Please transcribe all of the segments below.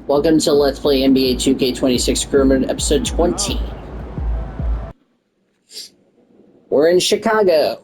Welcome to Let's Play NBA 2K26 Career Mode episode 20. We're in Chicago.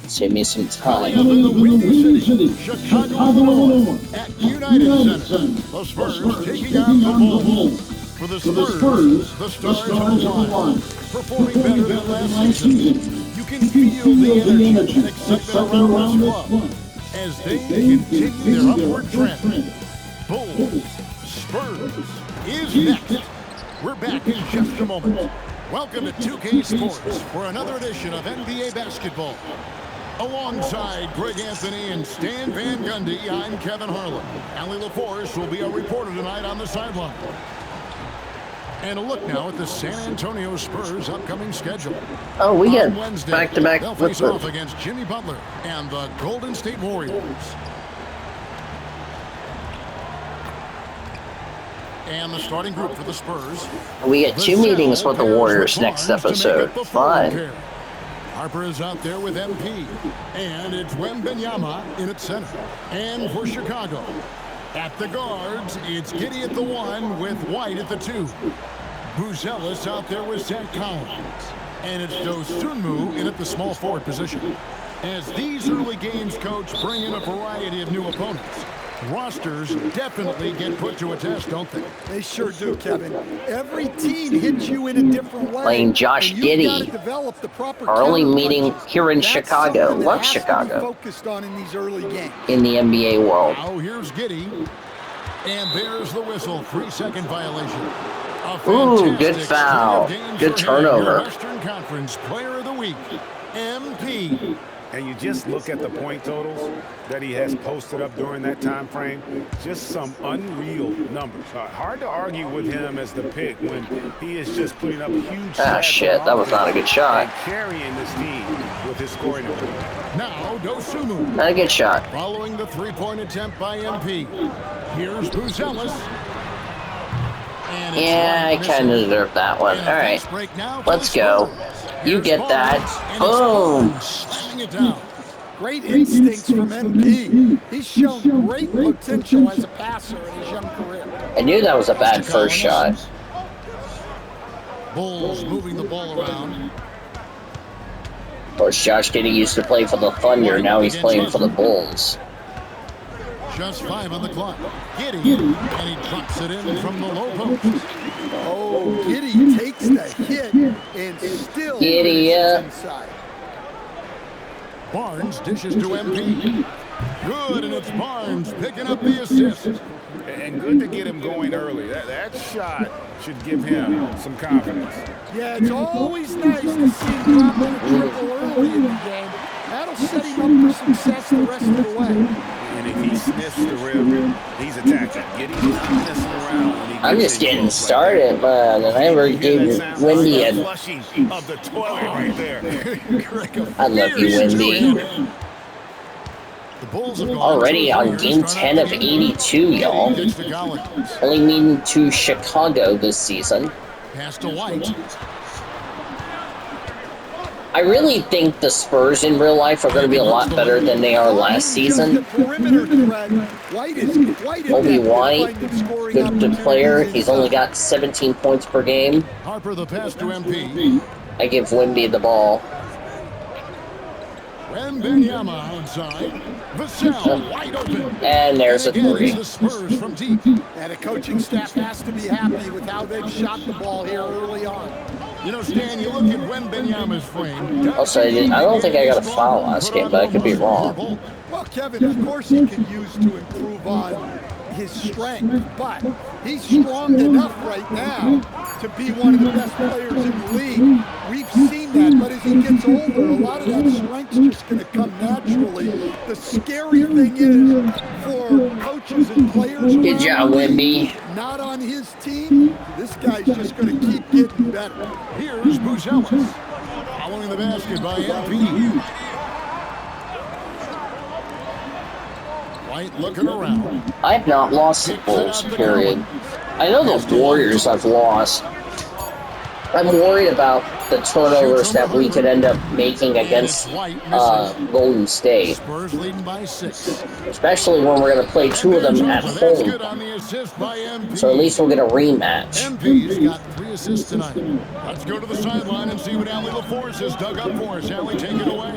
Save me some time. Up in the Windy City, Chicago, Illinois, at United Center, the Spurs taking on the Bulls. For the Spurs, the stars are alive, performing better than last season. You can feel the energy and excitement around this club as they continue their upward trend. Bulls, Spurs is next. We're back in just a moment. Welcome to 2K Sports for another edition of NBA Basketball. Alongside Greg Anthony and Stan Van Gundy, I'm Kevin Harlan. Allie LaForce will be our reporter tonight on the sideline. And a look now at the San Antonio Spurs' upcoming schedule. Oh, we get Wednesday, back-to-back they'll face off against Jimmy Butler and the Golden State Warriors. And the starting group for the Spurs. We get two meetings with the Warriors next episode. Fun. Harper is out there with MP. And it's Wembanyama in at center. And for Chicago, at the guards, it's Giddey at the 1 with White at the 2. Buzelis out there with Zach Collins. And it's Dosunmu in at the small forward position. As these early games, Coach, bring in a variety of new opponents. Rosters definitely get put to a test, don't they? They sure do, Kevin. Every team hits you in a different way. Playing Josh Giddey. Our only meeting here in Chicago. Love Chicago. Focused on in these early games. In the NBA world. Now here's Giddey. And there's the whistle. 3-second violation. Ooh, good foul. Good turnover. Western Conference Player of the Week, MP. And you just look at the point totals that he has posted up during that time frame. Just some unreal numbers. Hard to argue with him as the pick when he is just putting up huge stats. Shit, that was not a good shot. And carrying this team with his scoring ability. Now Dosunmu. Not a good shot. Following the three-point attempt by MP. Here's Buzelis. Yeah, I kind of deserved that one. All right, let's go. You get that. Boom. Great instincts from MP. He's shown great potential as a passer in his young career. I knew that was a bad first shot. Bulls moving the ball around. Of course, Josh Giddey used to play for the Thunder. Now he's playing for the Bulls. Just 5 on the clock. Giddey, and he drops it in from the low post. Oh, Giddey takes the hit and still Giddey, inside. Barnes dishes to MP. Good, and it's Barnes picking up the assist. And good to get him going early. That shot should give him some confidence. Yeah, it's always nice to see him drop in a triple early in the game. That'll set him up for success the rest of the way. And if he sniffs the rim, he's attacking. Giddey's not messing around. I'm just getting started, man, and I never gave Wendy a... Of the toilet right there. I love you, Wendy. Already on game 10 of 82, y'all. Only meeting to Chicago this season. Pass to White. I really think the Spurs in real life are going to be a lot better than they are last season. Obi White, good player. He's only got 17 points per game. Harper the pass to MP. I give Wemby the ball. Wembanyama outside. Vassell wide open. And there's a three. The Spurs from deep. And the coaching staff has to be happy with how they've shot the ball here early on. You know, Stan, you look at Wembanyama's frame. Also, I don't think I got a foul last game, but I could be wrong. Well, Kevin, of course he can use to improve on his strength, but he's strong enough right now to be one of the best players in the league. We've seen that, but as he gets older, a lot of that strength's just going to come naturally. The scary thing is for coaches and players Good job, Wemby. not on his team, this guy's just going to keep getting better. Here's Buzelis. Following the basket by MP. White looking around. I have not lost the Bulls, period. I know the Warriors I've lost. I'm worried about the turnovers that we could end up making against Golden State. Spurs leading by 6. Especially when we're going to play 2 of them at That's good home. on the assist by MP. So at least we'll get a rematch. MP's got 3 assists tonight. Let's go to the sideline and see what Allie LaForce has dug up for us. Allie, take it away.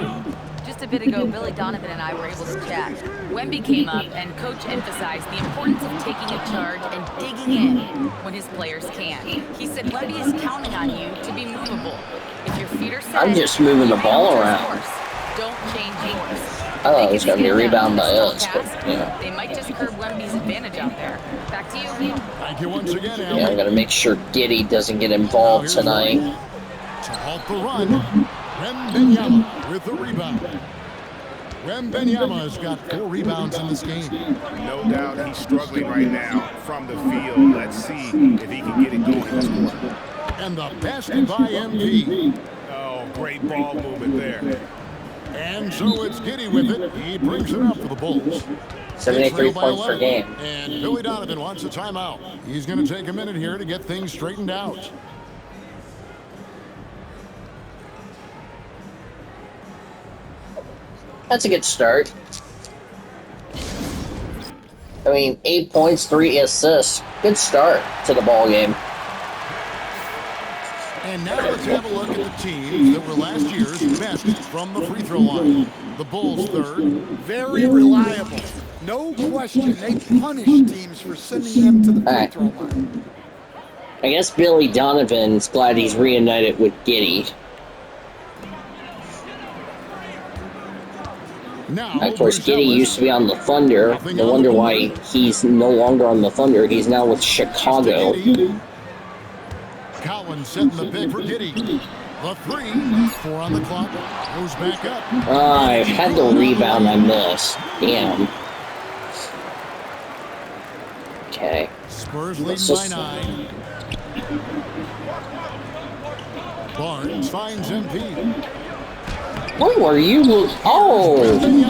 Just a bit ago, Billy Donovan and I were able to chat. Wemby came up, and Coach emphasized the importance of taking a charge and digging in when his players can. He said Wemby is counting on you to be movable. If your feet are set, I'm just moving the ball around. Don't change course. I thought it was going to be a rebound by us, but yeah. They might just curb Wemby's advantage out there. Back to you. Thank you once again, Allie. Yeah, I'm going to make sure Giddey doesn't get involved tonight. To halt the run, Wembanyama with the rebound. Wembanyama has got 4 rebounds in this game. No doubt he's struggling right now from the field. Let's see if he can get it going this quarter. And the basket by MP. Oh, great ball movement there. And so it's Giddey with it. He brings it up for the Bulls. 73 points per game. And Billy Donovan wants a timeout. He's going to take a minute here to get things straightened out. That's a good start. I mean, 8 points, 3 assists. Good start to the ball game. And now let's have a look at the teams that were last year's best from the free throw line. The Bulls third. Very reliable. No question. They punish teams for sending them to the free throw line. I guess Billy Donovan's glad he's reunited with Giddey. Now, Of course, Giddey used to be on the Thunder. No wonder why he's no longer on the Thunder. He's now with Chicago. Collins setting the pick for Giddey. The 3, 4 on the clock, goes back up. I had the rebound I missed. Damn. Okay. Spurs leading Let's by just- 9. Barnes finds MP. What were you? Oh,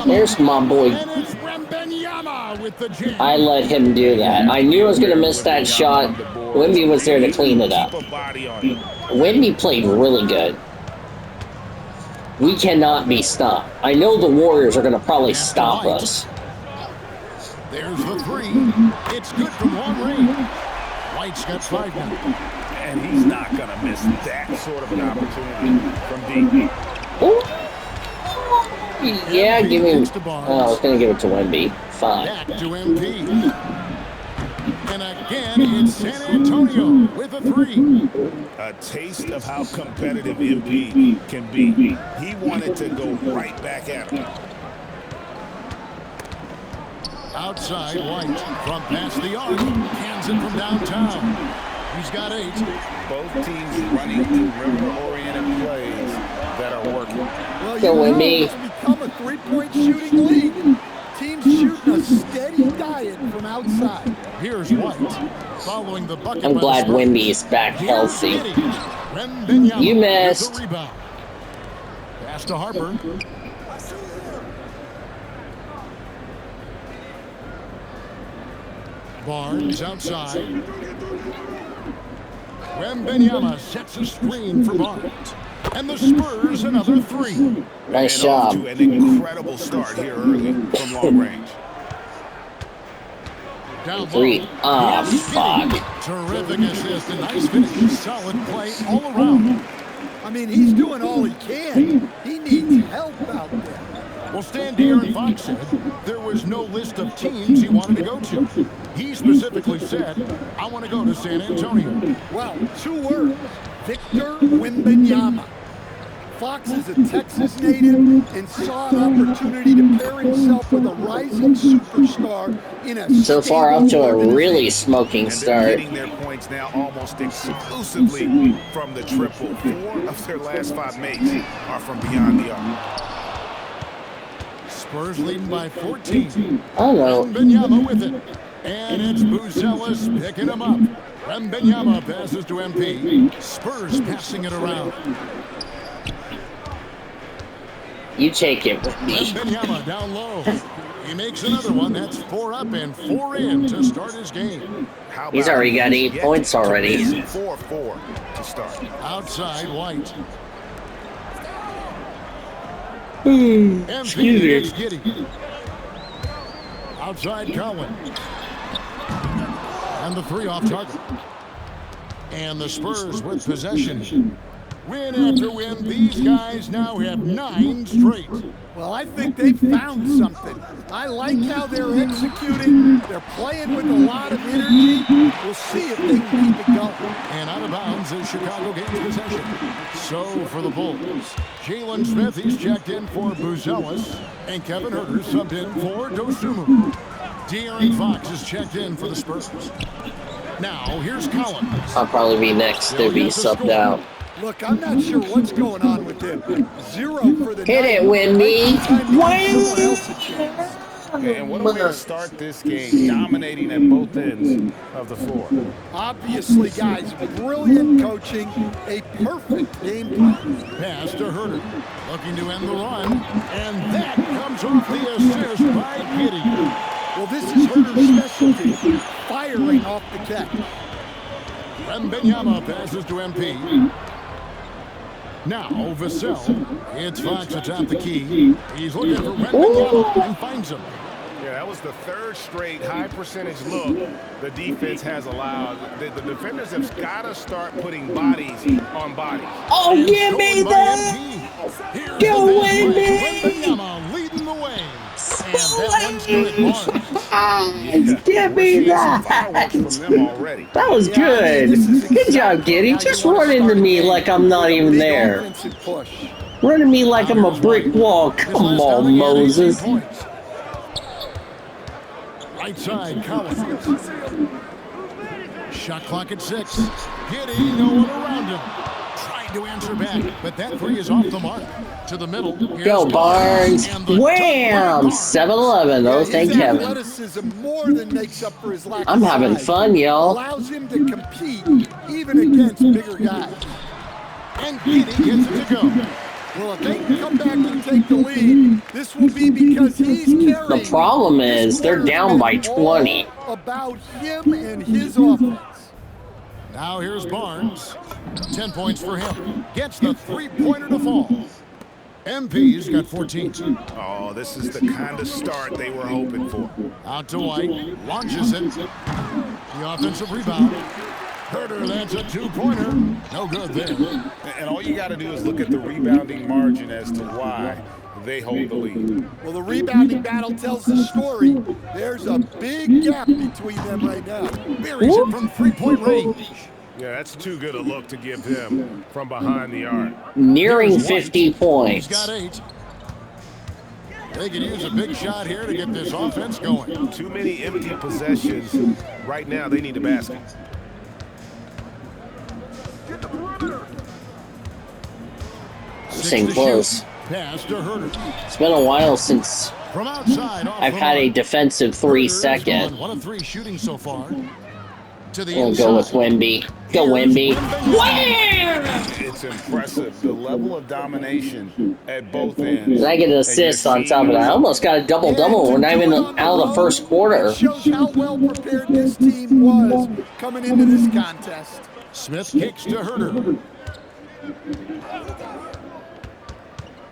there's my boy. And it's Wembanyama with the jam. I let him do that. I knew I was going to miss that shot. Wemby was there to clean it up. Keep a body on him. Wemby played really good. We cannot be stopped. I know the Warriors are going to probably stop us. There's the 3. It's good from long range. White's got 5 now. And he's not going to miss that sort of an opportunity from deep. Ooh. Yeah, give me. Oh, I was going to give it to Wemby. Fine. Back to MP. And again, it's San Antonio with a 3. A taste of how competitive MP can be. He wanted to go right back at him. Outside, White from past the arc. Hands it from downtown. He's got 8. Both teams running perimeter-oriented plays that are working. Well, Go with know me. it's become a 3-point shooting league. Teams shooting a steady diet from outside. Here's White. Following the bucket. I'm by glad the Spurs. Wemby is back Here's healthy. Giddey. Wembanyama You with missed. the rebound. Pass to Harper. Barnes outside. Wembanyama sets a screen for Barnes. And the Spurs another 3. Nice And off job. to an incredible start here early from long range. Down Three. low. Ah, Here's fuck. Giddey. Terrific assist. A nice finish. Solid play all around. I mean, he's doing all he can. He needs help out there. Well, Stan De'Aaron Fox said there was no list of teams he wanted to go to. He specifically said, I want to go to San Antonio. Well, 2 words. Victor Wembanyama. Fox is a Texas native and saw an opportunity to pair himself with a rising superstar in a So far, off to a stable really organization. smoking And they're start. getting their points now almost exclusively from the triple. 4 of their last 5 makes are from beyond the arc. Spurs leading by 14. I don't know. Wembanyama with it. And it's Buzelis picking him up. Wembanyama passes to MP. Spurs passing it around. You take it with me. Wembanyama down low. He makes another one. That's 4 up and 4 in to start his game. How He's about already got he's 8 yet points to already. miss 4-4 to start. Outside White. Excuse MP me. gets Giddy. Outside Cowan. And the 3 off target. And the Spurs with possession. Win after win, these guys now have 9 straight. Well, I think they found something. I like how they're executing. They're playing with a lot of energy. We'll see if they can keep it going. And out of bounds as Chicago gains possession. So for the Bulls, Jalen Smith, he's checked in for Buzelis. And Kevin Huerter subbed in for Dosunmu. De'Aaron Fox is checked in for the Spurs. Now, here's Collins. I'll probably be next to be subbed out. Look, I'm not sure what's going on with him. 0 for the Hit night. it, Wendy. Someone else a chance. And what a way to start this game, dominating at both ends of the floor. Obviously, guys, brilliant coaching, a perfect game plan. Pass to Huerter. Looking to end the run. And that comes off the assist by Giddy. Well, this is Herter's specialty, firing off the catch. Wembanyama passes to MP. Now, Vassell. It's Fox atop the key. He's looking for Wembanyama and finds him. Yeah, that was the 3rd straight high percentage look the defense has allowed. The defenders have got to start putting bodies on bodies. Oh, And give me stolen by that! MP. Here's Go, the Wendy! Wembanyama leading the way. And that one's good at Barnes. Give We're me seeing some that! fireworks from them already. That was good. Good job, Giddy. Just run into me like I'm not even there. Offensive push. Running me like I'm a brick wall. Come on, Moses. Right side, Collins. Shot clock at 6. Giddy, no one around him. Trying to answer back, but that 3 is off the mark. To the middle. Here's Go, Barnes. And the Wham! 7-11. Oh, thank His heaven. athleticism more than makes up for his lack I'm of having size. fun, y'all. Allows him to compete even against bigger guys. And Giddy gets it to go. Well, if they can come back and take the lead, this will be because he's carrying. The problem is they're down by 20. All about him and his offense. Now here's Barnes. 10 points for him. Gets the 3-pointer to fall. MP's got 14. Oh, this is the kind of start they were hoping for. Out to White. Launches it. The offensive rebound. Huerter, that's a 2-pointer. No good there. And all you got to do is look at the rebounding margin as to why they hold the lead. Well, the rebounding battle tells the story. There's a big gap between them right now. Buries it from 3-point range. Yeah, that's too good a look to give him from behind the arc. Nearing 50 He's points. got 8. They could use a big shot here to get this offense going. Too many empty possessions. Right now, they need a basket. Staying close. Pass to Huerter. It's been a while since From outside, off I've the had a mark. defensive Huerter's 3-second. gone 1 of 3 shooting so far. To the We'll inside. go with Wemby. Go, Wemby. Wham! It's impressive, the level of domination at both ends. Did I get an assist on top of that? I almost got a double-double. We're not even out of the first quarter. It shows how well prepared this team was coming into this contest. Smith kicks to Huerter.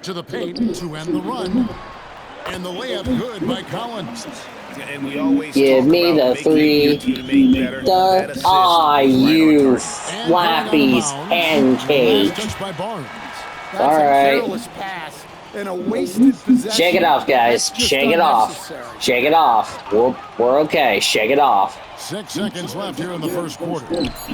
To the paint to end the run. And the layup good by Collins. And we always Give talk me about the making 3. your teammate better. That assist You was right on target. flappies And pancake. last touch by Barnes. That's All a right. careless pass and a wasted possession. Shake it off, guys. That's just Shake it off. unnecessary. Shake it off. We're okay. Shake it off. 6 seconds left here in the first quarter.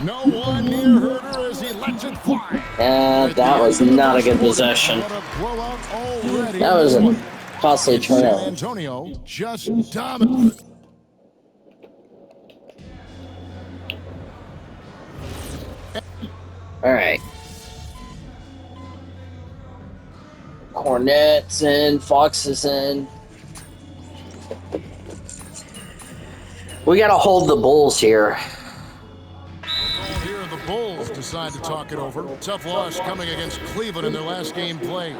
No one near Huerter as he lets it fly. That was not a good possession. What a blowout already. That was a costly San turnover. Antonio just dominant. All right. Cornet's in. Fox is in. We got to hold the Bulls here. Here are the Bulls to inside to talk it over. Tough loss coming against Cleveland in their last game played.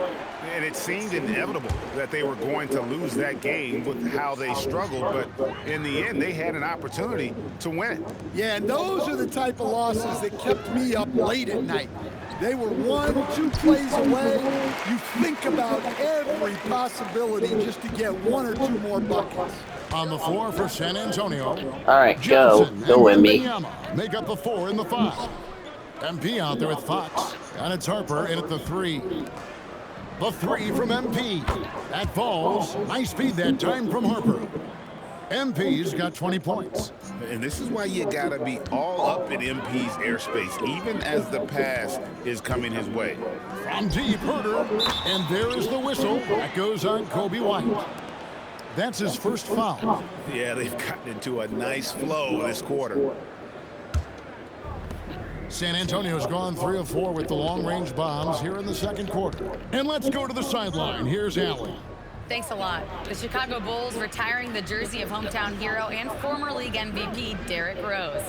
And it seemed inevitable that they were going to lose that game with how they struggled, but in the end, they had an opportunity to win it. Yeah, and those are the type of losses that kept me up late at night. They were 1-2 plays away. You think about every possibility just to get 1 or 2 more buckets. On the floor for San Antonio. All right, go Wemby. Make up the 4 and the 5. MP out there with Fox, and it's Harper in at the 3. The 3 from MP. That falls. Nice speed that time from Harper. MP's got 20 points. And this is why you gotta be all up in MP's airspace, even as the pass is coming his way. From deep, Herter, and there is the whistle. That goes on Kobe White. That's his first foul. Yeah, they've gotten into a nice flow this quarter. San Antonio's gone 3 of 4 with the long-range bombs here in the second quarter. And let's go to the sideline. Here's Allen. Thanks a lot. The Chicago Bulls retiring the jersey of hometown hero and former league MVP Derrick Rose.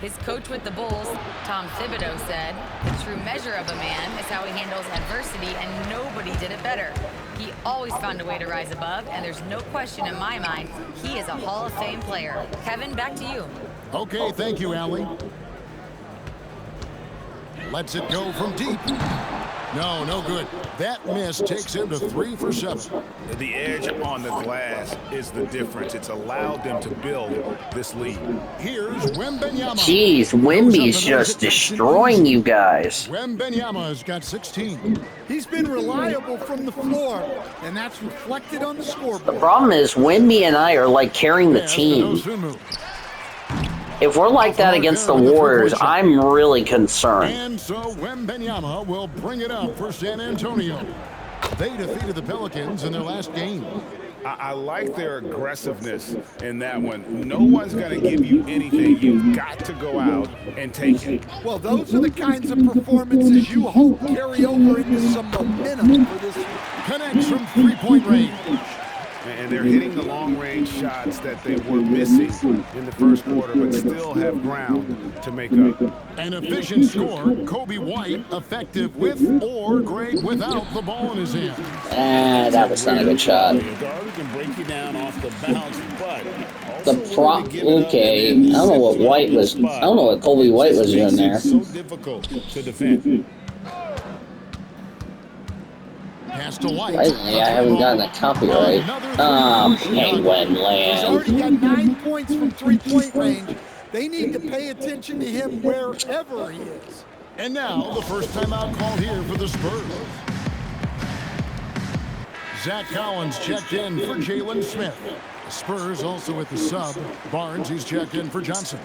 His coach with the Bulls, Tom Thibodeau, said, "The true measure of a man is how he handles adversity, and nobody did it better. He always found a way to rise above, and there's no question in my mind he is a Hall of Fame player." Kevin, back to you. Okay, thank you, Allie. Lets it go from deep. No good. That miss takes him to 3 for 7. The edge on the glass is the difference. It's allowed them to build this lead. Here's Wembanyama. Jeez, Wemby's just destroying you guys. Wembanyama's got 16. He's been reliable from the floor, and that's reflected on the The scoreboard. problem is Wemby and I are like carrying the team. If we're like that against the Warriors, I'm really concerned. And so Wembanyama will bring it up for San Antonio. They defeated the Pelicans in their last game. I like their aggressiveness in that one. No one's going to give you anything. You've got to go out and take it. Well, those are the kinds of performances you hope carry over into some momentum for this. Connects from three-point range. And they're hitting the long-range shots that they were missing in the first quarter, but still have ground to make up. An efficient score, Kobe White, effective with or great without the ball in his hand. That was not a good shot. The guard can break you down off the bounce, but Okay, I don't know what White was. I don't know what Kobe White was doing there. so difficult to defend. Pass to White. I haven't gotten a copyright. Penguin He's land. already got 9 points from three-point range. They need to pay attention to him wherever he is. And now the first timeout called here for the Spurs. Zach Collins checked in for Jalen Smith. The Spurs also with the sub. Barnes, he's checked in for Johnson.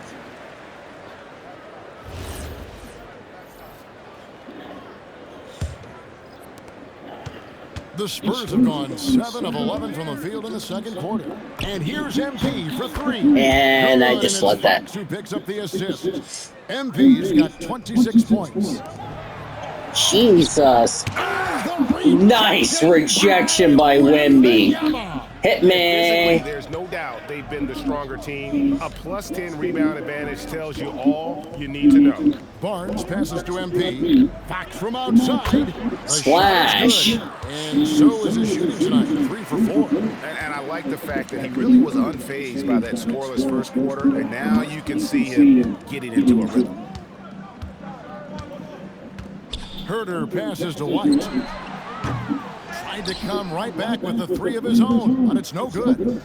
The Spurs have gone 7 of 11 from the field in the second quarter. And here's MP for 3. And I just let that. Who picks up the assist. MP's got 26 points. Jesus. Nice rejection by Wemby. Hit me. Physically, there's no doubt they've been the stronger team. A plus 10 rebound advantage tells you all you need to know. Barnes passes to MP. Fox from outside. The Splash. shot is good. And so is his shooting tonight. 3 for 4. And I like the fact that he really was unfazed by that scoreless first quarter, and now you can see him getting into a rhythm. Herter passes to White. Tried to come right back with the 3 of his own, but it's no good.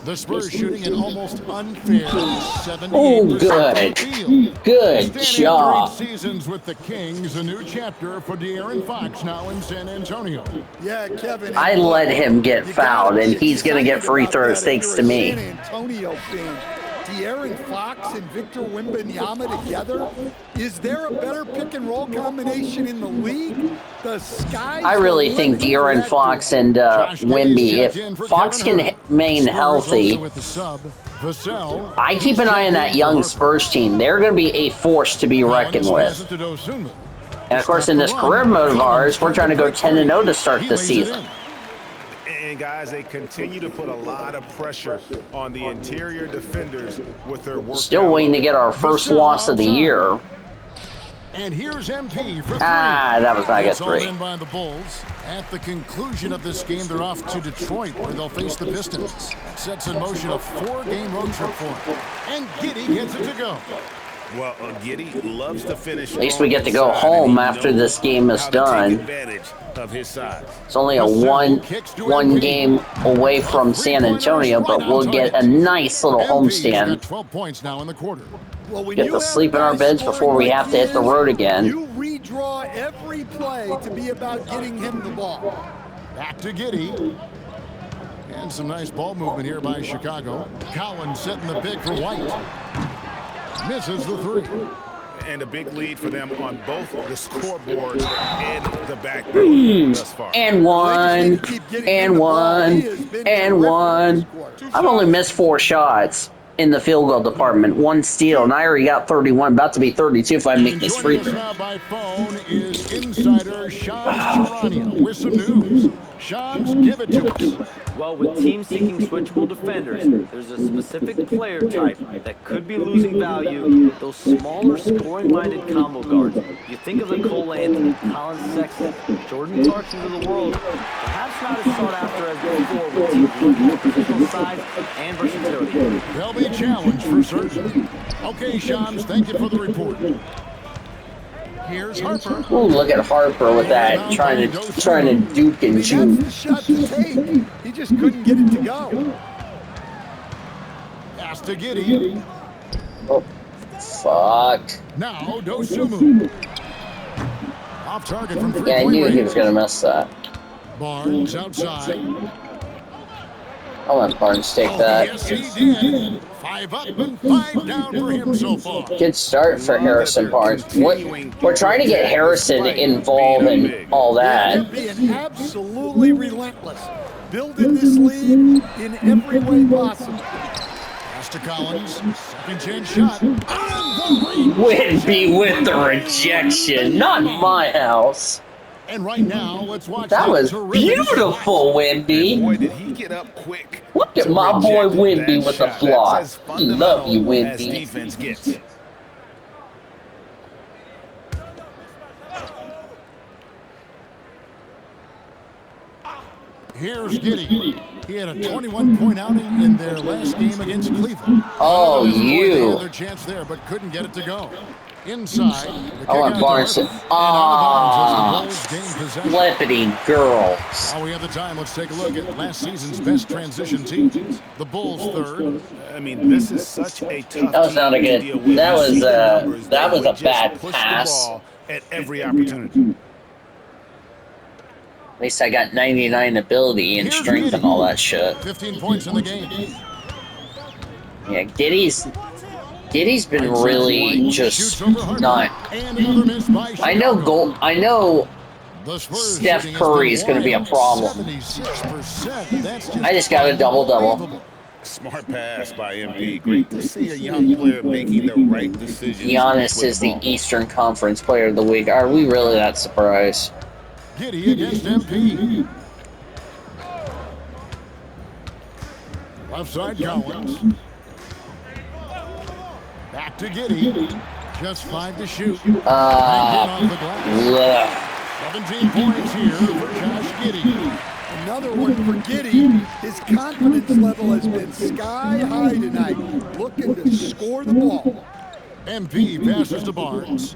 The Spurs shooting an almost unfair 78%. Oh, good. Good job. 8 seasons with the Kings, a new chapter for De'Aaron Fox now in San Antonio. Yeah, Kevin. I let him get fouled, and he's going to get free throws thanks to me. San Antonio fan. De'Aaron Fox and Victor Wembanyama together? Is there a better pick and roll combination in the league? The sky. I really think De'Aaron Fox and Wemby, if Fox can remain healthy, I keep an eye on that young Spurs team. They're going to be a force to be reckoned with. And of course, in this career mode of ours, we're trying to go 10-0 to start the season. And guys, they continue to put a lot of pressure on the interior defenders with their work. Still waiting to get our first loss of the year. And here's MP for three. That was not a good It's all three. in by the Bulls. At the conclusion of this game, they're off to Detroit, where they'll face the Pistons. Sets in motion a 4-game road trip for them. And Giddey gets it to go. Well, Giddey loves to finish. At least we get to go home after this game is done. Of his size. It's only a one game away from San Antonio, but we'll get a nice little homestand. 12 points now in the quarter. Well, when Get you to have sleep in our guys beds scoring before we like have to hit the this, road again. You redraw every play to be about getting him the ball. Back to Giddey. And some nice ball movement here by Chicago. Collins setting the pick for White. Misses the three. And a big lead for them on both the scoreboard and the backboard thus far. And one, and one, and one. I've only missed 4 shots in the field goal department. 1 steal, and I already got 31. About to be 32 if I make this free Joining us throw. now by phone is insider Sean Charania with some news. Sean's give it to us. Well, with teams seeking switchable defenders, there's a specific player type that could be losing value, those smaller scoring-minded combo guards. You think of the Cole Anthony, Colin Sexton, Jordan Clarkson of the world, perhaps not as sought after as before with teams looking for positional size and versatility. They'll be challenged for certain. Okay, Shams, thank you for the report. Here's Harper. Ooh, look at Harper with that, trying to duke and That's shoot. the shot to take. He just couldn't get it to go. Pass to Giddey. Oh, fuck. Now Dosunmu. Off target from Yeah, I three-point knew he range. was gonna miss that. Barnes outside. I'll let Barnes take Oh, that. yes, he did. 5 up and 5 down for him so far. Good start for Harrison Barnes. We're trying to get Harrison involved in all that. Being absolutely relentless. Building this lead in every way possible. Pass to Collins. Second chance shot. On the reach. Whitby with the rejection. Not my house. And right now, let's watch That was terrific beautiful, Whitby. Boy, did he get up quick. Look at to my boy reject Whitby that with the shot. block. That's as We love you, fundamental as Whitby. defense gets. Here's Giddey. He had a 21-point outing in their last game against Cleveland. Oh, They had you. another chance there, but couldn't get it to go. Inside. the I want kick out Barnes to to. Harper, and out of bounds as the Bulls gain possession. Flippity girls. While we have the time, let's take a look at last season's best transition teams. The Bulls third. I mean, this is such a tough That was not a team to good- deal with. that You was, see the numbers, that they was a would just bad push pass. the ball at every opportunity. At least I got 99 ability and strength and all that shit. 15 points in the game. Yeah, Giddy's been really just Shoots over Harper. not. And another miss by Chicago. I know The Spurs Steph shooting Curry has is been gonna be a problem. 76%. That's I just got a double-double. unbelievable. Smart pass by MP. Great to see a young player making the right decision. Giannis is the Eastern Conference Player of the Week. Are we really that surprised? Giddey against MP. Left side Collins. Back to Giddey. Just 5 to shoot. Off the glass. Ugh. 17 points here for Josh Giddey. Another one for Giddey. His confidence level has been sky high tonight. Looking to score the ball. MP passes to Barnes.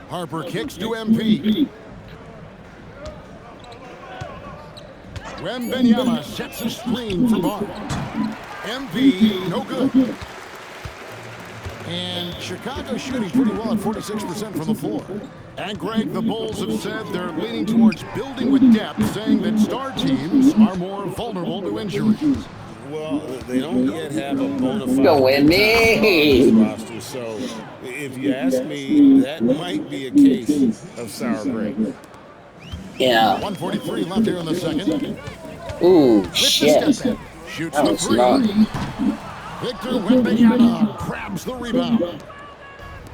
Harper kicks to MP. Wembanyama sets a screen for Barnes. MP, no good. And Chicago shooting pretty well at 46% from the floor. And Greg, the Bulls have said they're leaning towards building with depth, saying that star teams are more vulnerable to injuries. Well, they don't yet have a bona fide Go win me. roster, so if you ask me, that might be a case of sour grapes. Yeah. 1:43 left here in the second. Ooh, With the shit. step in. Shoots That the was three. not. Victor Wembanyama grabs the rebound.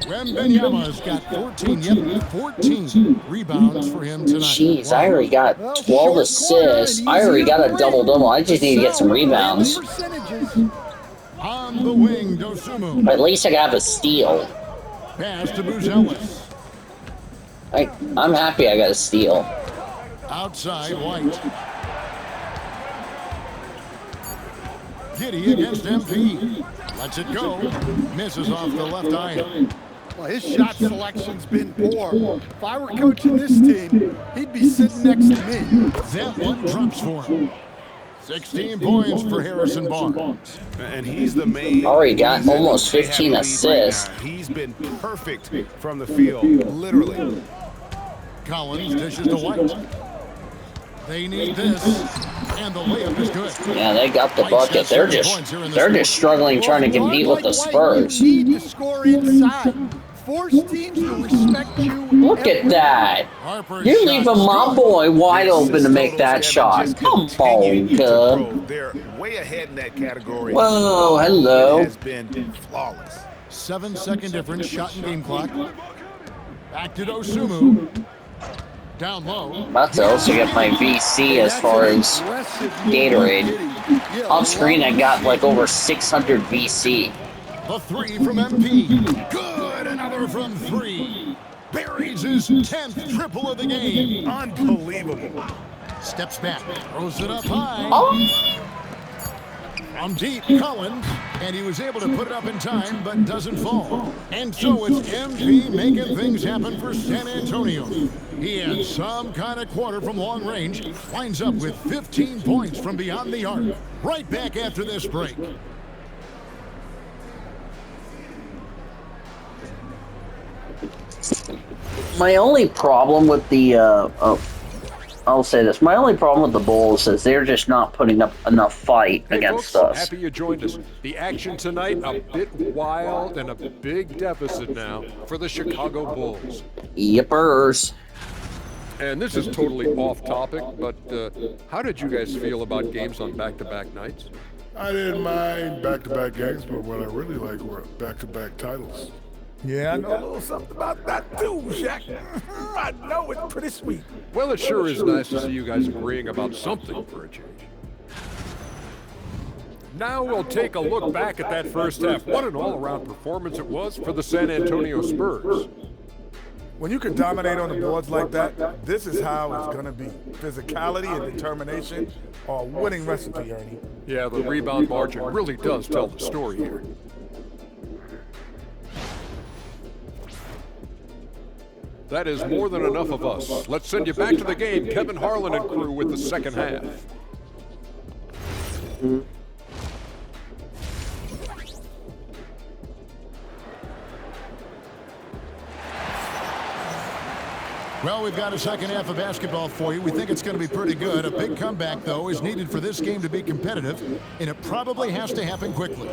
Wembanyama's got 14 rebounds for him tonight. Jeez, I already got Well, 12 short corner assists. and I already easier got a three. double-double. I just need to get some rebounds. Percentages. On the wing, Dosunmu. But at least I got a steal. Pass to Buzelis. I'm happy I got a steal. Outside White. Giddy against MP. Lets it go. Misses off the left eye. Well, his shot selection's been poor. If I were coaching this team, he'd be sitting next to me. That one drops for him. 16 points for Harrison Barnes. And he's the main. Already got reason almost they have 15 the lead assists. right now. He's been perfect from the field, literally. Collins dishes to White. They need this, and the layup is good. Yeah, they got the bucket. They're just struggling trying to compete with the Spurs. You need to score inside. Force teams to respect you. Look at that. You're leaving my boy wide open to make that shot. Come on, cub. They're way ahead in that category. Whoa, hello. It has been flawless. 7-second difference, shot and game clock. Back to Dosunmu. Down low. About to also get my VC as far as Gatorade. Off screen, I got like over 600 VC. The three from MP. Good, another from three. Buries his 10th triple of the game. Unbelievable. Steps back, throws it up high. Oh, From deep, Collins, and he was able to put it up in time, but doesn't fall. And so it's MP making things happen for San Antonio. He had some kind of quarter from long range, winds up with 15 points from beyond the arc. Right back after this break. my only problem with the I'll say this. My only problem with the Bulls is they're just not putting up enough fight against folks, us. Happy you joined us. The action tonight, a bit wild and a big deficit now for the Chicago Bulls. Yippers. And this is totally off topic, but how did you guys feel about games on back-to-back nights? I didn't mind back-to-back games, but what I really liked were back-to-back titles. Yeah, I know a little something about that too, Shaq. I know it's pretty sweet. Well, it sure is nice to see you guys agreeing about something for a change. Now we'll take a look back at that first half. What an all-around performance it was for the San Antonio Spurs. When you can dominate on the boards like that, this is how it's going to be. Physicality and determination are a winning recipe, Ernie. Yeah, the rebound margin really does tell the story here. That is more than enough of us. Let's send you back to the game. Kevin Harlan and crew with the second half. Well, we've got a second half of basketball for you. We think it's going to be pretty good. A big comeback, though, is needed for this game to be competitive, and it probably has to happen quickly.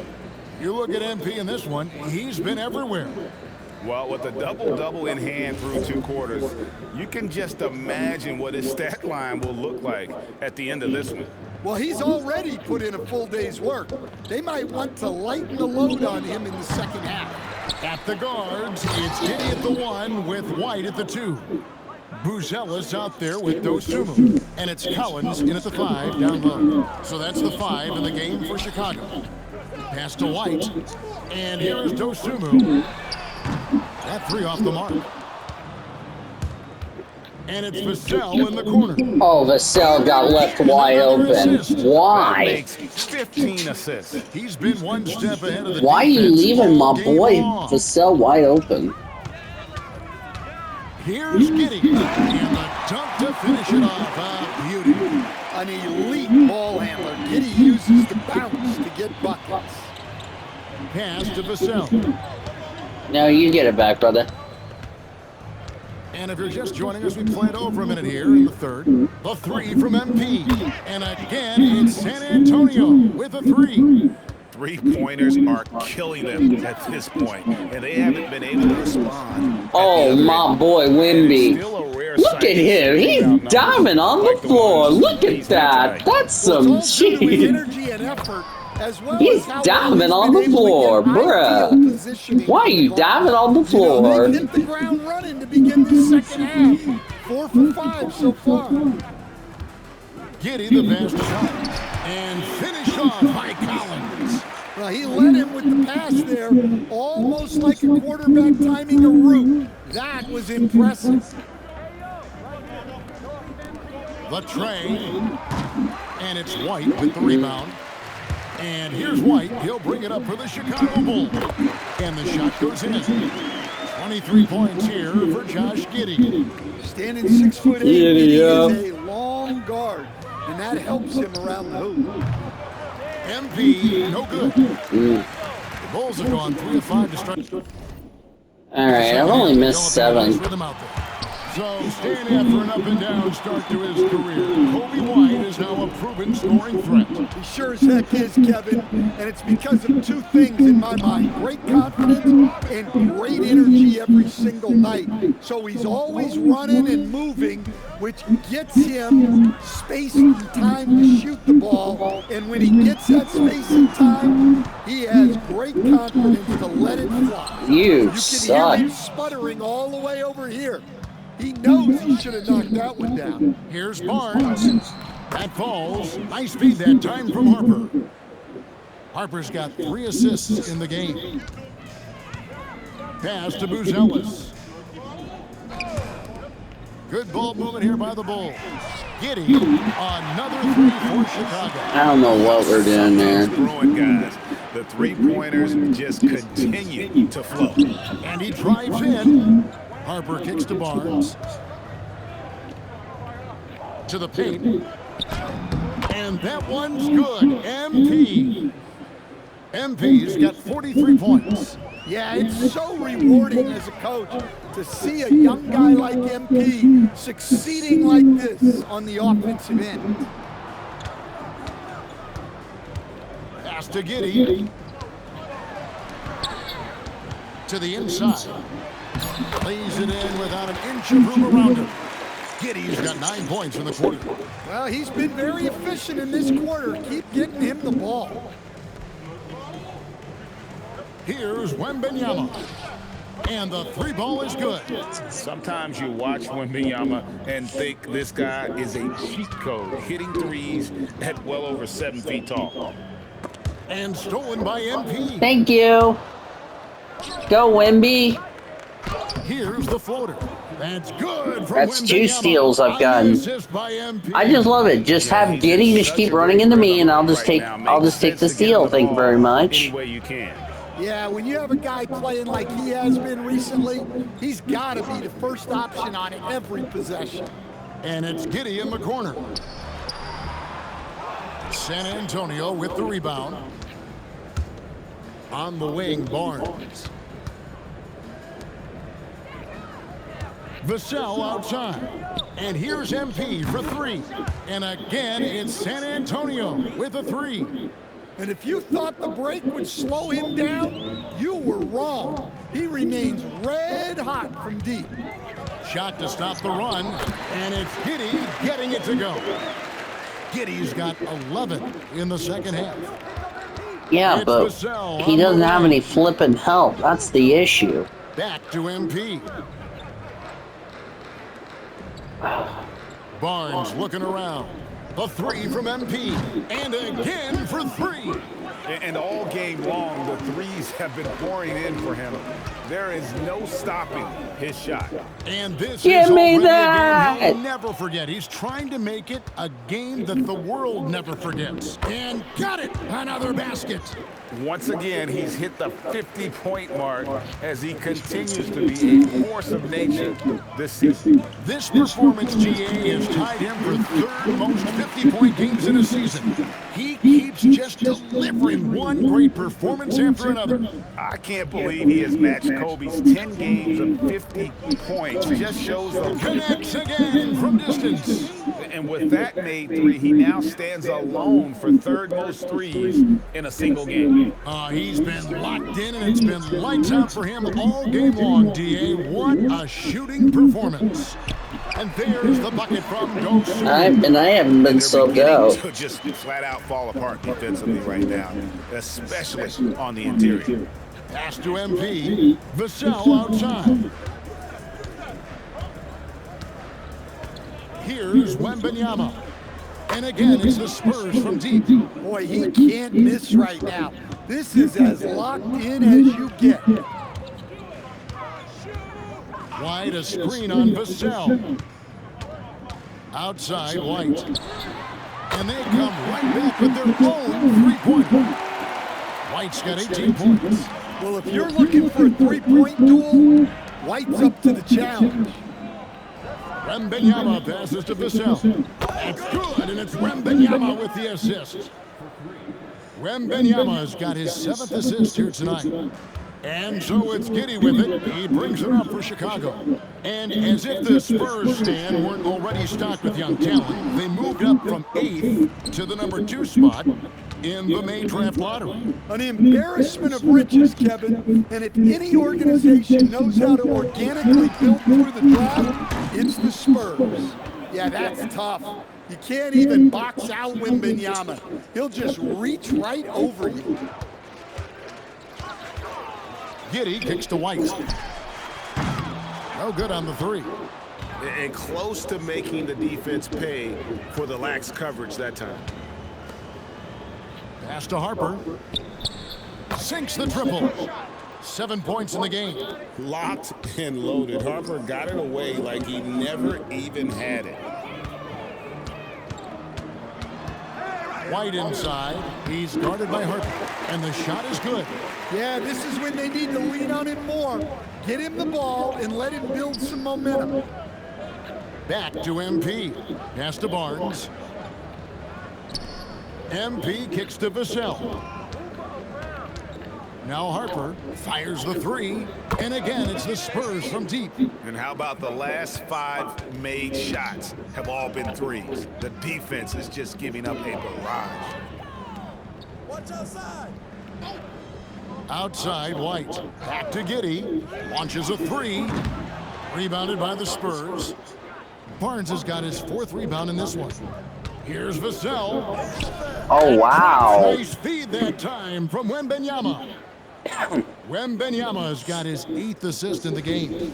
You look at MP in this one, he's been everywhere. Well, with a double-double in hand through 2 quarters, you can just imagine what his stat line will look like at the end of this one. Well, he's already put in a full day's work. They might want to lighten the load on him in the second half. At the guards, it's Giddy at the 1 with White at the 2. Buzelis out there with Dosunmu. And it's Collins in at the 5 down low. So that's the 5 in the game for Chicago. Pass to White. And here is Dosunmu. That 3 off the mark. And it's Vassell in the corner. Oh, Vassell got left wide open. Why? Makes 15 assists. He's been one step ahead of the Why are you defense leaving my all game boy long. Vassell wide open? Here's Giddy. And the dunk to finish it off. A beauty. An elite ball handler. Giddy uses the bounce to get buckets. Pass to Vassell. No, you get it back, brother. And if you're just joining us, we played over a minute here in the third. The 3 from MP. And again, it's San Antonio with a 3. 3-pointers are killing them at this point, and they haven't been able to respond. Oh, my boy, Wimby. Look at him. He's diving on the floor. Look at that. That's some It's all due to his shit. energy and effort, as well He's as how diving he's on been the able to floor, get bruh. ideal positioning Why are you on the diving ball. on the You know, floor? they've hit the ground running to begin the second half. 4 for 5 so far. Giddy the pass to Collins. And finish off by Collins. Well, he led him with the pass there, almost like a quarterback timing a route. That was impressive. The tray, and it's White with the rebound. And here's White. He'll bring it up for the Chicago Bulls. And the shot goes in. 23 points here for Josh Giddey. Standing 6'8", he is a long guard, and that helps him around the hoop. MP, no good. The Bulls have gone 3 of 5 to strike. Alright, I've only missed 7. So, staying after an up-and-down start to his career, Kobe White is now a proven scoring threat. He sure as heck is, Kevin, and it's because of 2 things in my mind. Great confidence and great energy every single night. So he's always running and moving, which gets him space and time to shoot the ball. And when he gets that space and time, he has great confidence to let it fly. You can suck. hear him sputtering all the way over here. He knows he should have knocked that one down. Here's Barnes. That falls. Nice feed that time from Harper. Harper's got 3 assists in the game. Pass to Buzelis. Good ball movement here by the Bulls. Giddey, another 3 for Chicago. I don't know what we're doing there. Growing, guys. The three-pointers just continue to flow. And he drives in. Harper kicks to Barnes. To the paint. And that one's good. MP. MP's got 43 points. Yeah, it's so rewarding as a coach to see a young guy like MP succeeding like this on the offensive end. Pass to Giddey. To the inside. Lays it in without an inch of room around him. Giddey's got 9 points in the quarter. Well, he's been very efficient in this quarter. Keep getting him the ball. Here's Wembanyama. And the 3 ball is good. Sometimes you watch Wembanyama and think this guy is a cheat code, hitting threes at well over 7 feet tall. And stolen by MP. Thank you. Go, Wemby. Here's the floater. That's good. That's 2 steals I've gotten. I just love it. Just have Giddey just keep running into me, and I'll just take the steal. Thank you very much. Any way you can. Yeah, when you have a guy playing like he has been recently, he's got to be the first option on every possession. And it's Giddey in the corner. San Antonio with the rebound. On the wing, Barnes. Vassell outside. And here's MP for 3. And again, it's San Antonio with a 3. And if you thought the break would slow him down, you were wrong. He remains red hot from deep. Shot to stop the run. And it's Giddey getting it to go. Giddey's got 11 in the second half. Yeah, but he doesn't have any flipping help. That's the issue. Back to MP. Barnes looking around. The 3 from MP. And again for 3. And all game long, the threes have been pouring in for him. There is no stopping his shot. And this Give is me already that! a game he'll never forget. He's trying to make it a game that the world never forgets. And got it! Another basket. Once again, he's hit the 50-point mark as he continues to be a force of nature this season. This performance, GA, has tied him for 3rd most 50-point games in a season. He keeps just delivering one great performance after another. I can't believe he has matched Kobe's 10 games of 50 points. Just shows the Connects again from distance. And with that made 3, he now stands alone for 3rd most threes in a single game. He's been locked in, and it's been lights out for him all game long, DA. What a shooting performance. And there's the bucket from Dos. I haven't been subbed out. To just flat out fall apart defensively right now, especially on the interior. Pass to MP. Vassell outside. Here's Wembanyama. And again, it's the Spurs from deep. Boy, he can't miss right now. This is as locked in as you get. White, a screen on Vassell. Outside, White. And they come right back with their own three-pointer. White's got 18 points. Well, if you're looking for a three-point duel, White's up to the challenge. Wembanyama passes to Vassell. That's good, and it's Wembanyama with the assist. Wembanyama's got his 7th assist here tonight. And so it's Giddey with it. He brings it up for Chicago. And as if the Spurs stand weren't already stocked with young talent, they moved up from 8th to the number 2 spot in the May draft lottery. An embarrassment of riches, Kevin. And if any organization knows how to organically build through the draft, it's the Spurs. Yeah, that's tough. You can't even box out Wembanyama. He'll just reach right over you. Giddey kicks to White. No good on the three. And close to making the defense pay for the lax coverage that time. Pass to Harper. Sinks the triple. 7 points in the game. Locked and loaded. Harper got it away like he never even had it. White inside. He's guarded by Harper. And the shot is good. Yeah, this is when they need to lean on him more. Get him the ball and let him build some momentum. Back to MP. Pass to Barnes. MP kicks to Vassell. Now Harper fires the three. And again, it's the Spurs from deep. And how about the last 5 made shots have all been threes? The defense is just giving up a barrage. Watch outside. Outside, White. Back to Giddey. Launches a three. Rebounded by the Spurs. Barnes has got his 4th rebound in this one. Here's Vassell. Oh, wow. Nice feed that time from Wembanyama. Wembanyama's got his 8th assist in the game.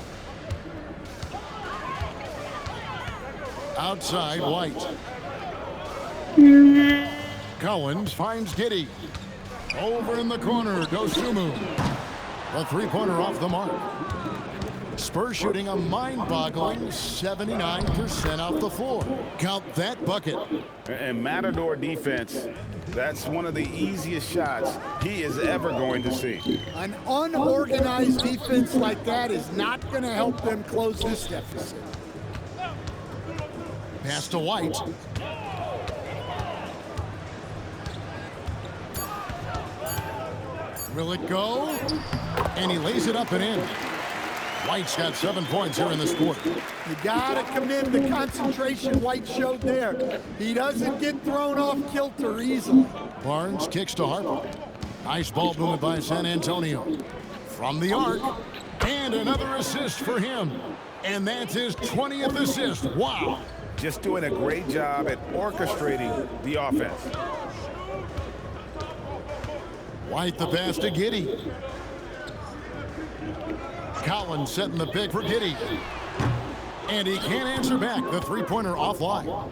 Outside, White. Cowens finds Giddey. Over in the corner, Dosunmu. The three-pointer off the mark. Spurs shooting a mind-boggling 79% off the floor. Count that bucket. And Matador defense, that's one of the easiest shots he is ever going to see. An unorganized defense like that is not going to help them close this deficit. Pass to White. Will it go? And he lays it up and in. White's got 7 points here in this quarter. You got to commend the concentration White showed there. He doesn't get thrown off kilter easily. Barnes kicks to Harper. Nice ball movement by San Antonio. From the arc. And another assist for him. And that's his 20th assist. Wow. Just doing a great job at orchestrating the offense. White the pass to Giddey. Collins setting the pick for Giddey. And he can't answer back. The three-pointer offline.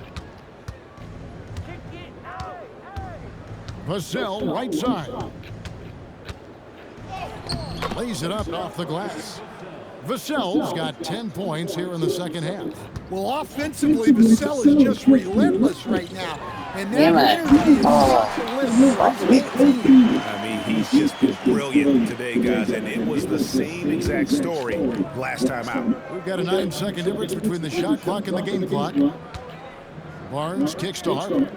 Vassell right side. Lays it up off the glass. Vassell's got 10 points here in the second half. Well, offensively, Vassell is just relentless right now. And that energy is such a lift for his team. I mean, he's just been brilliant today, guys, and it was the same exact story last time out. We've got a 9-second difference between the shot clock and the game clock. Barnes kicks to Harper.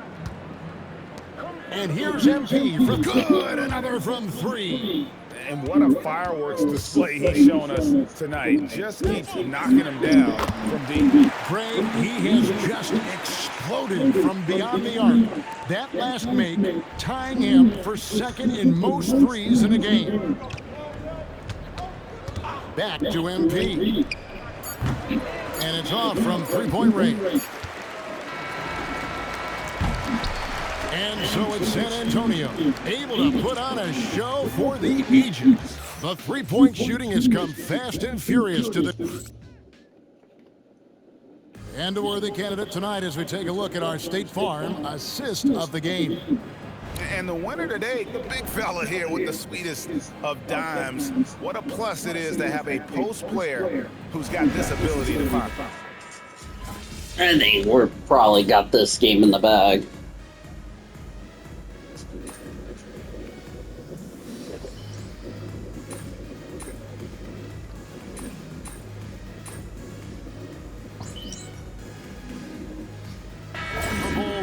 And here's MP for good. Another from 3. And what a fireworks display he's shown us tonight. Just keeps knocking him down from deep. Craig, he has just exploded from beyond the arc. That last make tying him for second in most threes in a game. Back to MP. And it's off from three-point range. And so it's San Antonio, able to put on a show for the ages. The three-point shooting has come fast and furious to the... And a worthy candidate tonight as we take a look at our State Farm assist of the game. And the winner today, the big fella here with the sweetest of dimes. What a plus it is to have a post player who's got this ability to find. I think we're probably got this game in the bag.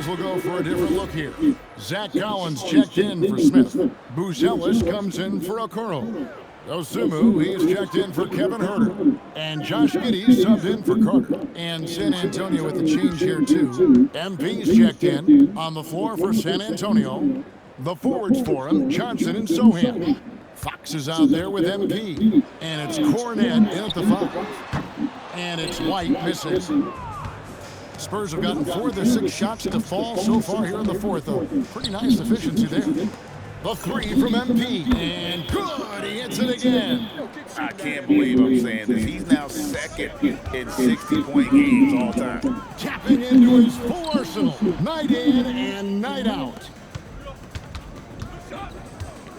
Will go for a different look here. Zach Collins checked in for Smith. Buzelis comes in for Okoro. Dosumu, he's checked in for Kevin Herter. And Josh Giddey subbed in for Carter. And San Antonio with the change here too. MP's checked in on the floor for San Antonio. The forwards for him, Johnson and Sohan. Fox is out there with MP. And it's Cornette in at the 5. And it's White missing. Spurs have gotten 4 of their 6 shots to fall so far here in the 4th, though. Pretty nice efficiency there. The 3 from MP, and good, he hits it again. I can't believe I'm saying this. He's now second in 60-point games all time. Tapping into his full arsenal, night in and night out.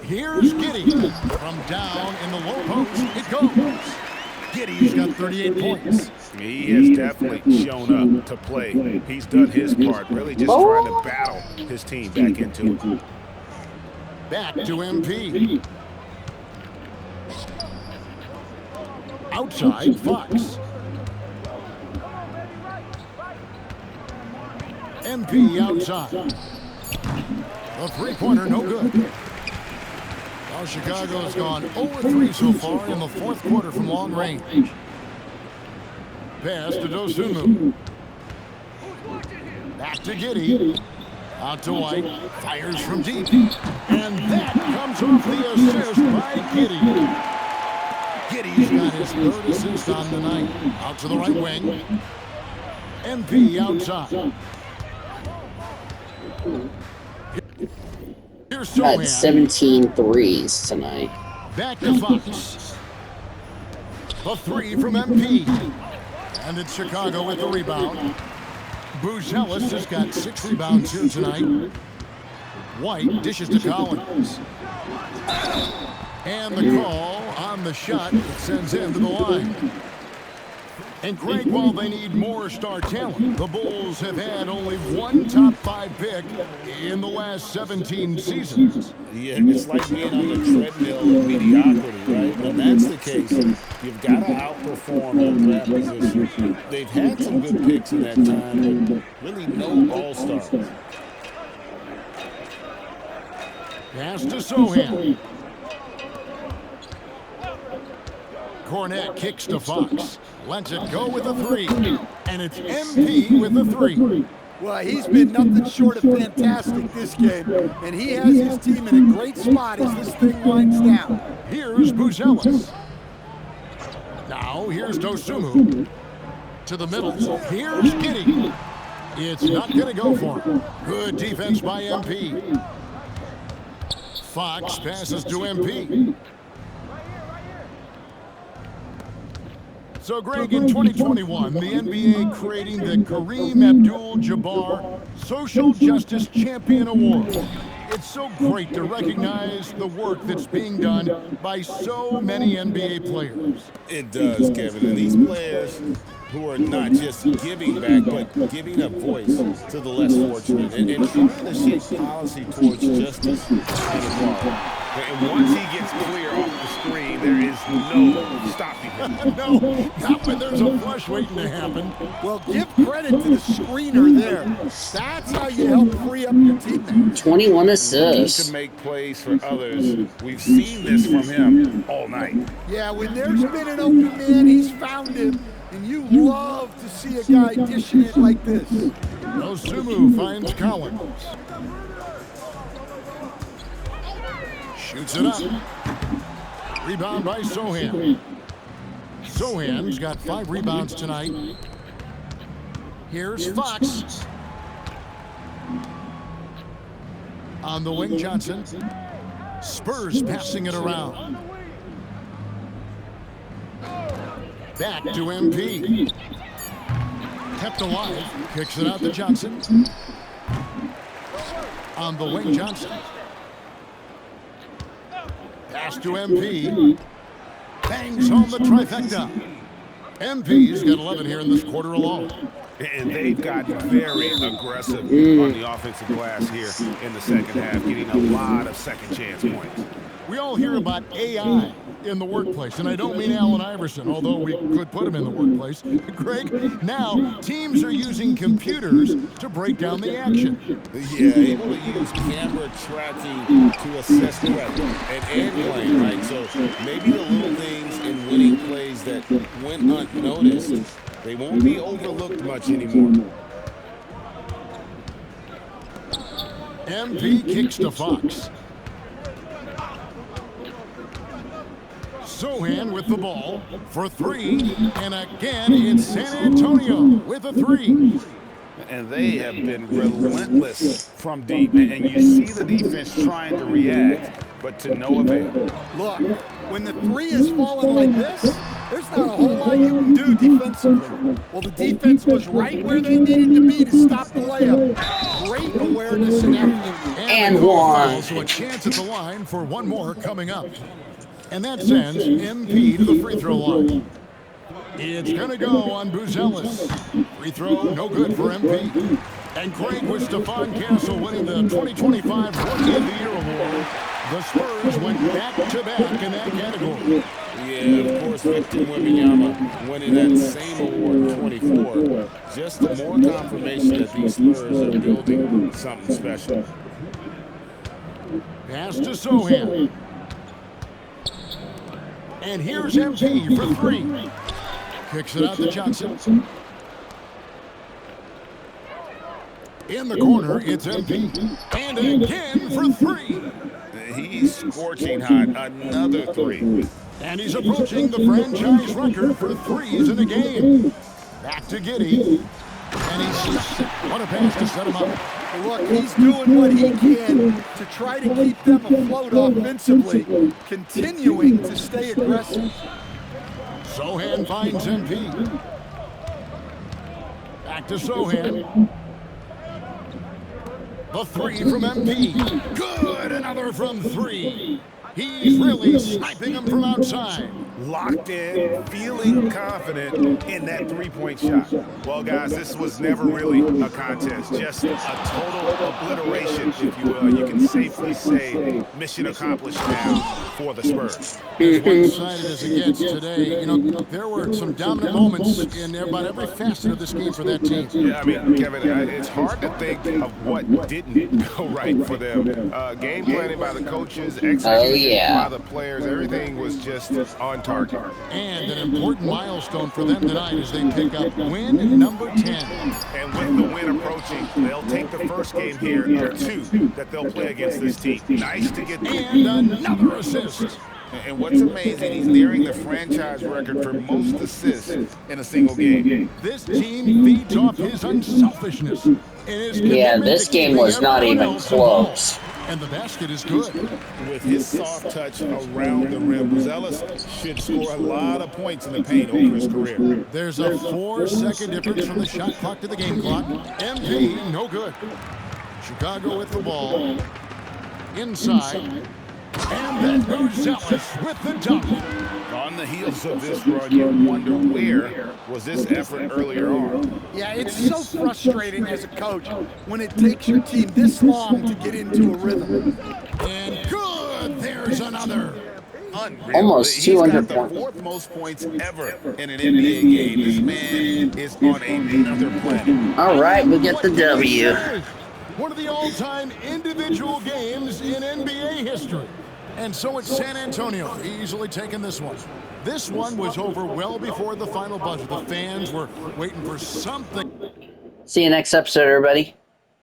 Here's Giddey from down in the low post. It goes. Giddey's got 38 points. He has definitely shown up to play. He's done his part, really just trying to battle his team back into it. Back to MP. Outside, Fox. MP outside. The three-pointer, no good. Well, Chicago has gone 0-3 so far in the 4th quarter from long range. Pass to Dosumu. Back to Giddey. Out to White. Fires from deep. And that comes off the assist by Giddey. Giddey's got his 3rd assist on the night. Out to the right wing. MP outside. Here's Sohan. Had 17 threes tonight. Back to Fox. The 3 from MP. And it's Chicago with the rebound. Buzelis has got 6 rebounds here tonight. White dishes to Collins. And the call on the shot it sends him to the line. And Greg, while they need more star talent, the Bulls have had only 1 top 5 pick in the last 17 seasons. Yeah, it's like being on the treadmill of mediocrity, right? When that's the case, you've got to outperform on that position. They've had some good picks in that time, but really no all-stars. Pass to Sohan. Cornette kicks to Fox. Lets it go with a 3. And it's MP with the 3. Well, he's been nothing short of fantastic this game. And he has his team in a great spot as this thing winds down. Here's Buzelis. Now here's Dosumu. To the middle. Here's Giddey. It's not going to go for him. Good defense by MP. Fox passes to MP. So, Greg, in 2021, the NBA creating the Kareem Abdul-Jabbar Social Justice Champion Award. It's so great to recognize the work that's being done by so many NBA players. It does, Kevin. And these players who are not just giving back, but giving a voice to the less fortunate and trying to shape policy towards justice and equality. And once he gets clear off the screen, there is no stopping him. No, not when there's a flush waiting to happen. Well, give credit to the screener there. That's how you help free up your teammates. 21 He assists. to make plays for others. We've seen this from him all night. Yeah, when there's been an open man, he's found him. And you love to see a guy dishing it like this. Dosumu finds Collins. Shoots it up. Rebound by Sohan. Sohan's got 5 rebounds tonight. Here's Fox. On the wing, Johnson. Spurs passing it around. Back to MP. Kept alive. Kicks it out to Johnson. on the wing. Johnson. Pass to MP. Bangs home the trifecta. MP's got 11 here in this quarter alone. And they've gotten very aggressive on the offensive glass here in the second half, getting a lot of second chance points. We all hear about AI in the workplace, and I don't mean Allen Iverson, although we could put him in the workplace. Greg, now teams are using computers to break down the action. Yeah, able to use camera tracking to assess threat and airplane, right? So maybe the little things in winning plays that went unnoticed, they won't be overlooked much anymore. MP kicks to Fox. Sohan with the ball for three, and again it's San Antonio with a three. And they have been relentless from deep, and you see the defense trying to react, but to no avail. Look, when the three is falling like this, there's not a whole lot you can do defensively. Well, the defense was right where they needed to be to stop the layup. Great awareness and everything. And one. So a chance at the line for one more coming up. And that sends MP to the free throw line. It's going to go on Buzelis. Free throw, no good for MP. And Craig with Stephon Castle winning the 2025 Rookie of the Year award. The Spurs went back-to-back in that category. Yeah, of course, Victor Wembanyama winning that same award, 24. Just more confirmation that these Spurs are building something special. Pass to Sohan. And here's MP for three. Kicks it out to Johnson. In the corner, it's MP. And again for three. He's scorching hot. Another three. And he's approaching the franchise record for threes in a game. Back to Giddey. And he's what a pass to set him up. Look, he's doing what he can to try to keep them afloat offensively, continuing to stay aggressive. Sohan finds MP. Back to Sohan. The three from MP. Good, another from three. He's really sniping them from outside. Locked in, feeling confident in that three-point shot. Well, guys, this was never really a contest, just a total obliteration, if you will. You can safely say mission accomplished now for the Spurs. As one-sided as it gets today, you know, there were some dominant moments in about every facet of this game for that team. Yeah, I mean, Kevin, it's hard to think of what didn't go right for them. Game planning by the coaches, execution by the players, everything was just on target. And an important milestone for them tonight as they pick up win number 10. And with the win approaching, they'll take the first game here of two that they'll play against this team. Nice to get and another assist. And what's amazing, he's nearing the franchise record for most assists in a single game. This team feeds off his unselfishness. Yeah, this game was not even close. And the basket is good. With his soft touch around the rim, Buzelis should score a lot of points in the paint over his career. There's a 4-second difference from the shot clock to the game clock. MP, no good. Chicago with the ball. Inside. And then Buzelis with the dunk. On the heels of this run, you wonder where was this effort earlier on. Yeah, it's so frustrating as a coach when it takes your team this long to get into a rhythm. And good, there's another. Unreal. Almost 200 points. He's got the fourth most points ever in an NBA game. This man is on another planet. All right, we get the W. One of the all-time individual games in NBA history. And so it's San Antonio easily taking this one. This one was over well before the final buzzer. The fans were waiting for something. See you next episode, everybody.